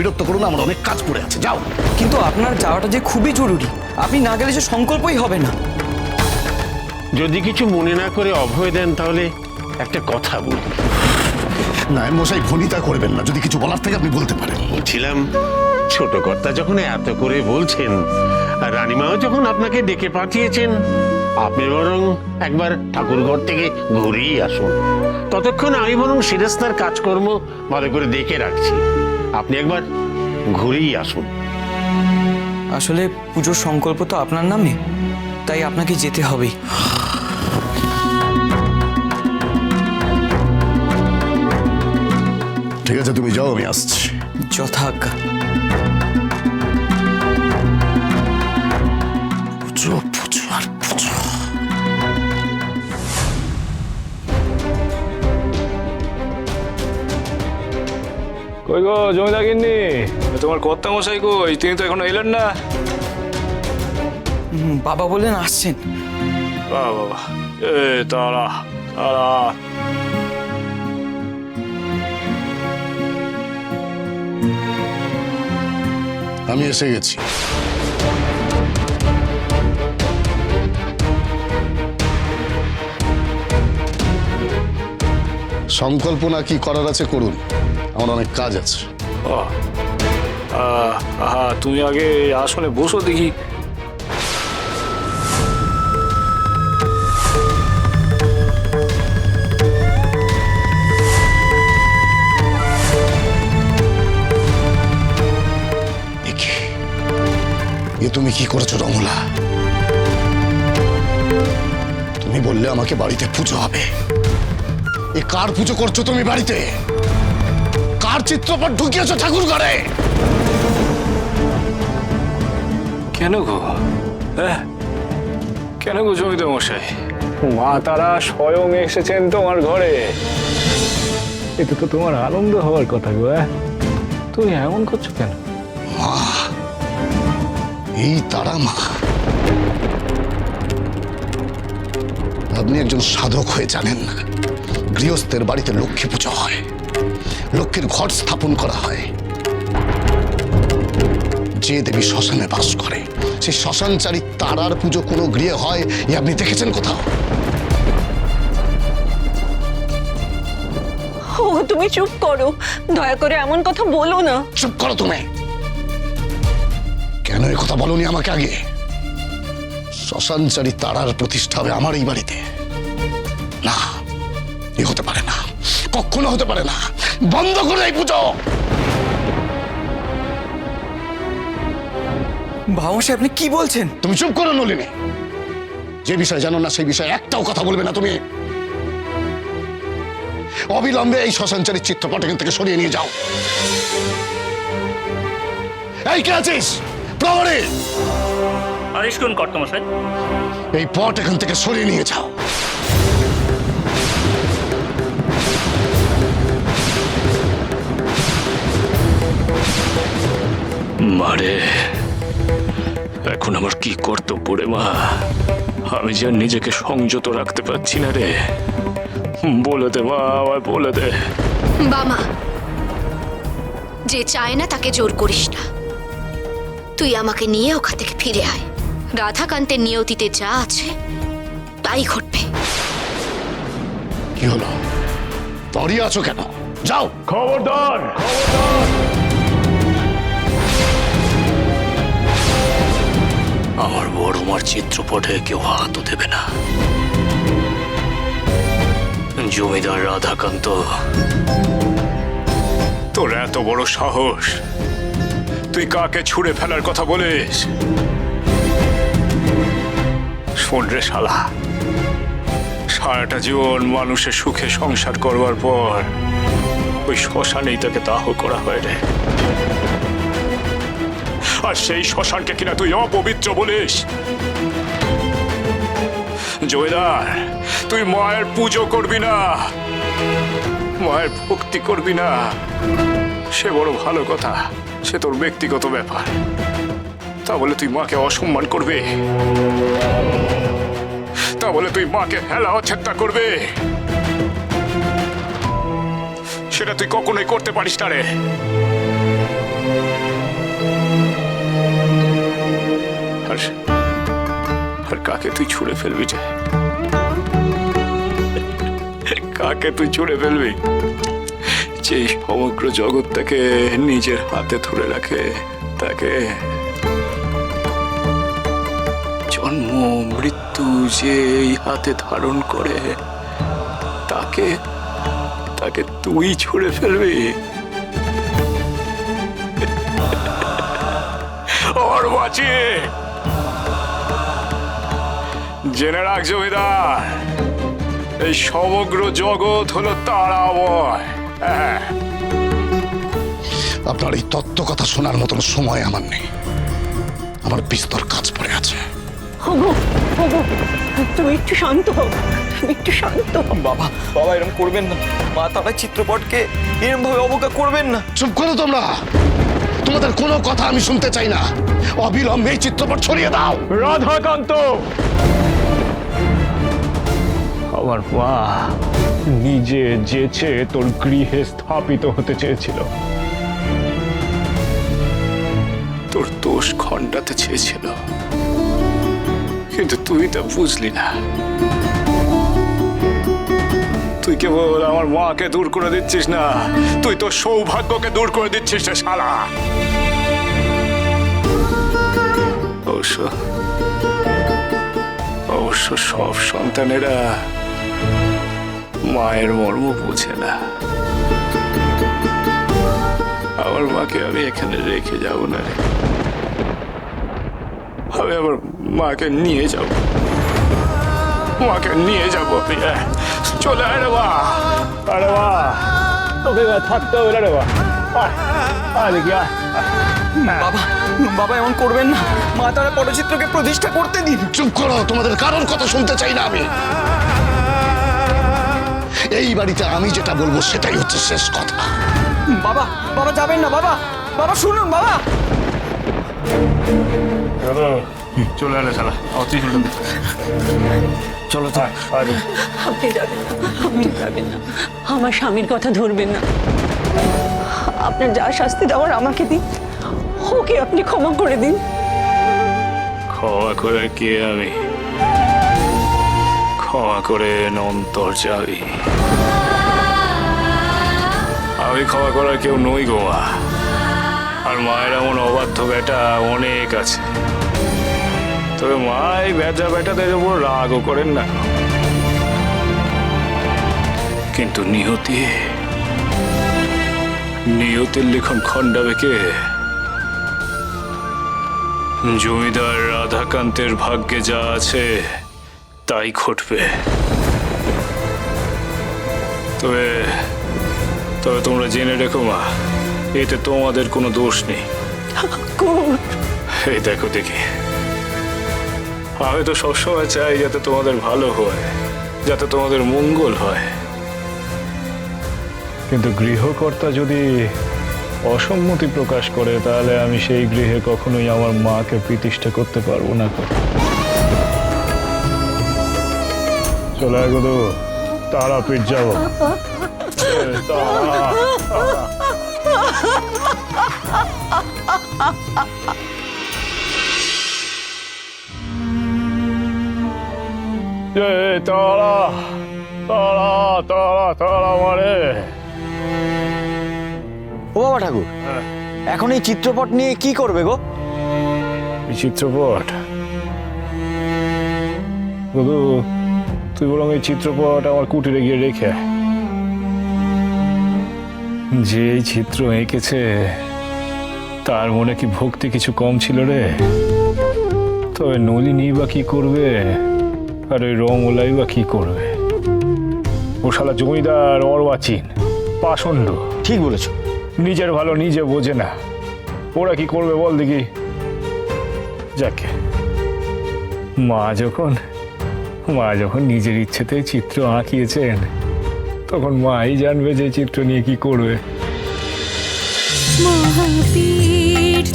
বিরক্ত করো না, আমার অনেক কাজ পড়ে আছে, যাও। কিন্তু আপনার যাওয়াটা যে খুবই জরুরি, আপনি না গেলে সে সংকল্পই হবে না। যদি কিছু মনে না করে অভয় দেন তাহলে একটা কথা বলি। না মশাই, ভনিতা করবেন না, যদি কিছু বলার থেকে আপনি বলতে পারেন। বলছিলাম, ছোট কর্তা যখন এত করে বলছেন আর রানীমাও যখন আপনাকে ডেকে পাঠিয়েছেন, আপনি বরং একবার ঠাকুরঘর থেকে ঘুরেই আসুন। ততক্ষণ আমি বরং সিরাজদার কাজকর্ম ভালো করে দেখে রাখছি, আপনি একবার ঘুরেই আসুন। আসলে পুজোর সংকল্প তো আপনার নামে, তাই আপনাকে যেতে হবেই। ঠিক আছে, তুমি যাও, আমি আসছি। যথাজ্ঞা। পুজো পুজো আর পুজো। কই গো জমিদার গিন্নি, তোমার কর্তা মশাই কই? তিনি তো এখনো এলেন না। বাবা বললেন আসছেন। বাবা এ তারা তারা আমি এসে গেছি। সংকল্পনা কি করার আছে করুন, আমার অনেক কাজ আছে। তুমি আগে আসনে বসো দেখি। তুমি কি করেছো রমলা? তুমি বললে আমাকে বাড়িতে পুজো হবে। এ কার পুজো করছো তুমি বাড়িতে? কার চিত্রপট ঢুকিয়েছো ঠাকুর ঘরে? কেন গো? কেন গো জমিদার মশাই? মা তারা স্বয়ং এসেছেন তোমার ঘরে, এতে তো তোমার আনন্দ হওয়ার কথা গো। তুমি এমন করছো কেন? মা, এই তারা মা? আপনি একজন সাধক হয়ে জানেন না, গৃহস্থের বাড়িতে লক্ষ্মী পুজো হয়, লক্ষ্মীর ঘট স্থাপন করা হয়। যে দেবী শ্মশানে বাস করে সেই শ্মশানচারী তারার পুজো কোনো গৃহে হয় এ আপনি দেখেছেন কোথাও? ও তুমি চুপ করো, দয়া করে এমন কথা বলো না। চুপ করো তুমি। কেন এ কথা বলনি আমাকে আগে? শ্মশানচারী তারার প্রতিষ্ঠা হবে আমার এই বাড়িতে। না, এ হতে পারে না, কখনো হতে পারে না। বন্ধ করে এই পুজো। বাবামশাই আপনি কি বলছেন? তুমি চুপ করো নলিনী। যে বিষয় জানো না সেই বিষয়ে একটাও কথা বলবে না তুমি। অবিলম্বে এই শ্মশানচারীর চিত্রপট এখান থেকে সরিয়ে নিয়ে যাও। এই কে আছিস? প্রহরী, আদেশ করুন কর্তামশাই। এই পট এখান থেকে সরিয়ে নিয়ে যাও। মারে, এখন আমার কি কর্তব্য রে মা? আমি যে নিজেকে সংযত রাখতে পারছি না রে। বলে দে মা, আমায় বলে দে। বামা, যে চায় না তাকে জোর করিস না। তুই আমাকে নিয়ে ওখান থেকে ফিরে আয়। রাধাকান্তের নিয়তিতে যা আছে তাই ঘটবে। কি হলো? দাঁড়িয়ে আছো কেন? যাও। খবরদার, খবরদার! আমার বড় মার চিত্রপটে কেউ হাতও দেবে না। জমিদার রাধাকান্ত, তোর এত বড় সাহস, তুই কাকে ছুঁড়ে ফেলার কথা বলিস? শোন রে শালা, সারাটা জীবন মানুষের সুখে সংসার করবার পর ওই শ্মশানেই তাকে দাহ করা হয় রে। আর সেই শ্মশানকে কিনা তুই অপবিত্র বলিস? জমিদার, তুই মায়ের পুজো করবি না, মায়ের ভক্তি করবি না, সে বড় ভালো কথা, সে তোর ব্যক্তিগত ব্যাপার। তা বলে তুই মাকে অসম্মান করবে? তা বলে তুই মাকে হেলা অছেত্তা করবে? সেটা তুই কখনোই করতে পারিস না রে। আর কাকে তুই ছুঁড়ে ফেলবি যে? কাকে তুই ছুঁড়ে ফেলবি যে সমগ্র জগৎটাকে নিজের হাতে ধরে রাখে, তাকে? জন্ম মৃত্যু যে এই হাতে ধারণ করে, তাকে তাকে তুই ছুঁড়ে ফেলবি? ওর বাঁচি জেনে রাখ জমিদার, এই সমগ্র জগৎ হলো তারাময়। হ্যাঁ, আপনার এই তত্ত্ব কথা শোনার মতন সময় আমার নেই। আমার বিস্তর কাজ পড়ে আছে। ওগো, ওগো, তুমি একটু শান্ত হও, তুমি একটু শান্ত হও। বাবা বাবা এরকম করবেন না। মা তারা চিত্রপটকে এরকম ভাবে অবজ্ঞা করবেন না। চুপ করো তোমরা, তোমাদের কোনো কথা আমি শুনতে চাই না। অবিলম্বে এই চিত্রপট ছড়িয়ে দাও। রাধাকান্ত, আমার মা নিজে যেচে তোর গৃহে স্থাপিত হতে চেয়েছিল, তোর দোষ খণ্ডাতে চেয়েছিল, কিন্তু তুই তা বুঝলি না। তুই কেবল আমার মাকে দূর করে দিচ্ছিস না, তুই তোর সৌভাগ্যকে দূর করে দিচ্ছিস রে শালা। অবশ্য সব সন্তানেরা মায়ের মর্ম বোঝে না। আমার মাকে আমি এখানে রেখে যাব না রে, আমি আমার মাকে নিয়ে যাব, মাকে নিয়ে যাবো আমি। চলে আয় রে মা, আরে মা, তোকে থাকতে হবে রে মা। দেখি বাবা বাবা এমন করবেন না। মা তারা পটচিত্রকে প্রতিষ্ঠা করতে দিন। চুপ করো, তোমাদের কারোর কথা শুনতে চাই না আমি। এই বাড়িতে আমি যেটা বলবো সেটাই হচ্ছে শেষ কথা। বাবা বাবা যাবেন না। বাবা বাবা শুনুন বাবা। চলে আয় শালা, চলো তো। আপনি যাবেন না, আপনি যাবেন না, আমার স্বামীর কথা ধরবেন না। আপনার যা শাস্তি দেওয়ার আমাকে দিন, ওকে আপনি ক্ষমা করে দিন। ক্ষমা করে কে আমি? ক্ষমা করে অন্তর যাবি? আমি ক্ষমা করার কেউ নই গো মা। আর মায়ের এমন অবাধ্য বেটা অনেক আছে, তবে মা এই বেটাদের উপর রাগও করেন না। কিন্তু নিয়তির লিখন খণ্ডাবে কে? জমিদার রাধাকান্তের ভাগ্যে যা আছে তাই ঘটবে। তবে তোমরা জেনে রেখো মা, এতে তোমাদের কোনো দোষ নেই। এই দেখো দেখি, আমি তো সবসময় চাই যাতে তোমাদের ভালো হয়, যাতে তোমাদের মঙ্গল হয়। কিন্তু গৃহকর্তা যদি অসম্মতি প্রকাশ করে, তাহলে আমি সেই গৃহে কখনোই আমার মাকে প্রতিষ্ঠা করতে পারবো না। চলে গেলো তারাপীঠ যাবো। তারা তারা তারা তারা মারে। ও বাবা ঠাকুর, এখন এই চিত্রপট নিয়ে কি করবে গো? এই চিত্রপট দাদু, তুই বরং এই চিত্রপট আমার কুটিরে গিয়ে রেখে আয়। যে এই চিত্র এঁকেছে তার মনে কি ভক্তি কিছু কম ছিল রে? তবে নলিনী বা কি করবে, আর ওই রমলাই বা কি করবে? ও শালা জমিদার অর্বাচীন, পাষণ্ড। ঠিক বলেছো। নিজের ভালো নিজে বোঝে না, ওরা কি করবে বল দেখি। যাকে মা যখন নিজের ইচ্ছেতে চিত্র আঁকিয়েছেন, তখন মাই জানবে যে চিত্র নিয়ে কি করবে। মহাপীঠ